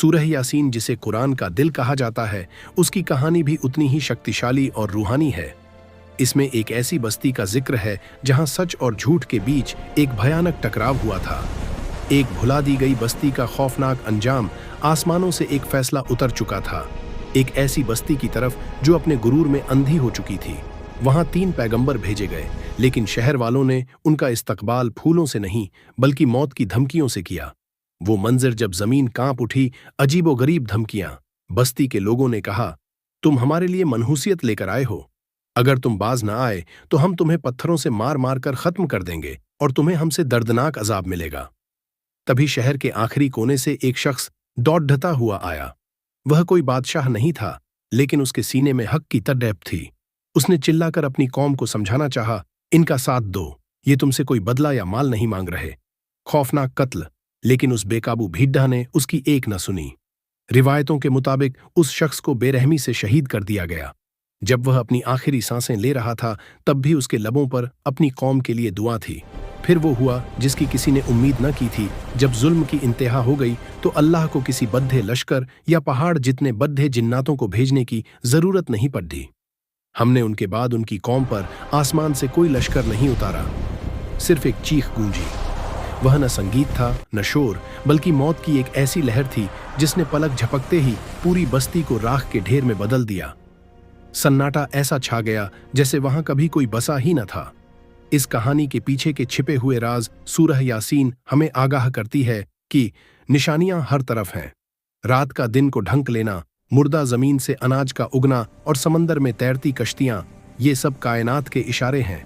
सूरह यासीन, जिसे कुरान का दिल कहा जाता है, उसकी कहानी भी उतनी ही शक्तिशाली और रूहानी है। इसमें एक ऐसी बस्ती का जिक्र है जहां सच और झूठ के बीच एक भयानक टकराव हुआ था। एक भुला दी गई बस्ती का खौफनाक अंजाम आसमानों से एक फैसला उतर चुका था। एक ऐसी बस्ती की तरफ जो अपने गुरूर में अंधी हो चुकी थी। वहां 3 पैगंबर भेजे गए, लेकिन शहर वालों ने उनका इस्तकबाल फूलों से नहीं बल्कि मौत की धमकियों से किया। वो मंजर जब जमीन कांप उठी, अजीबोगरीब धमकियां। बस्ती के लोगों ने कहा, तुम हमारे लिए मनहूसियत लेकर आए हो। अगर तुम बाज ना आए तो हम तुम्हें पत्थरों से मार मार कर खत्म कर देंगे और तुम्हें हमसे दर्दनाक अजाब मिलेगा। तभी शहर के आखिरी कोने से एक शख्स दौड़ता हुआ आया। वह कोई बादशाह नहीं था, लेकिन उसके सीने में हक की तड़प थी। उसने चिल्लाकर अपनी कौम को समझाना चाहा, इनका साथ दो, ये तुमसे कोई बदला या माल नहीं मांग रहे। खौफनाक कत्ल। लेकिन उस बेकाबू भीड्ढा ने उसकी एक न सुनी। रिवायतों के मुताबिक उस शख्स को बेरहमी से शहीद कर दिया गया। जब वह अपनी आखिरी सांसें ले रहा था, तब भी उसके लबों पर अपनी कौम के लिए दुआ थी। फिर वो हुआ जिसकी किसी ने उम्मीद न की थी। जब जुल्म की इंतहा हो गई तो अल्लाह को किसी बद्दे लश्कर या पहाड़ जितने बद्दे जिन्नातों को भेजने की जरूरत नहीं पड़ी। हमने उनके बाद उनकी कौम पर आसमान से कोई लश्कर नहीं उतारा, सिर्फ एक चीख गूंजी। वह न संगीत था न शोर, बल्कि मौत की एक ऐसी लहर थी जिसने पलक झपकते ही पूरी बस्ती को राख के ढेर में बदल दिया। सन्नाटा ऐसा छा गया जैसे वहां कभी कोई बसा ही न था। इस कहानी के पीछे के छिपे हुए राज सूरह यासीन हमें आगाह करती है कि निशानियां हर तरफ हैं। रात का दिन को ढंक लेना, मुर्दा जमीन से अनाज का उगना और समंदर में तैरती कश्तियां, ये सब कायनात के इशारे हैं।